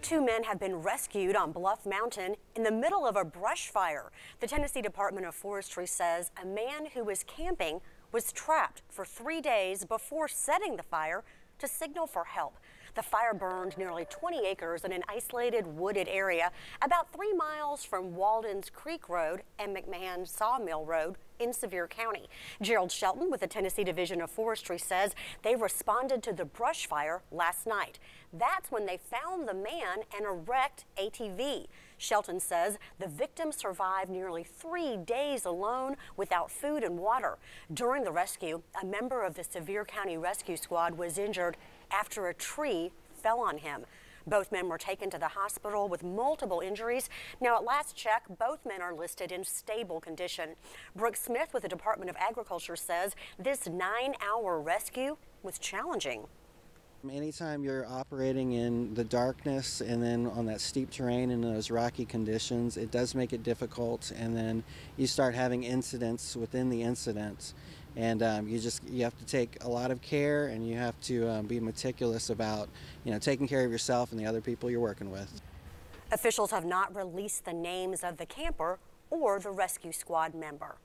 Two men have been rescued on Bluff Mountain in the middle of a brush fire. The Tennessee Department of Forestry says a man who was camping was trapped for 3 days before setting the fire to signal for help. The fire burned nearly 20 acres in an isolated wooded area about 3 miles from Walden's Creek Road and McMahon Sawmill Road in Sevier County. Gerald Shelton with the Tennessee Division of Forestry says they responded to the brush fire last night. That's when they found the man and a wrecked ATV. Shelton says the victim survived nearly 3 days alone without food and water. During the rescue, a member of the Sevier County Rescue Squad was injured after a tree fell on him. Both men were taken to the hospital with multiple injuries. Now, at last check, both men are listed in stable condition. Brooke Smith with the Department of Agriculture says this 9-hour rescue was challenging. Anytime you're operating in the darkness and then on that steep terrain in those rocky conditions, it does make it difficult, and then you start having incidents within the incident, and you have to take a lot of care, and you have to be meticulous about taking care of yourself and the other people you're working with. Officials have not released the names of the camper or the rescue squad member.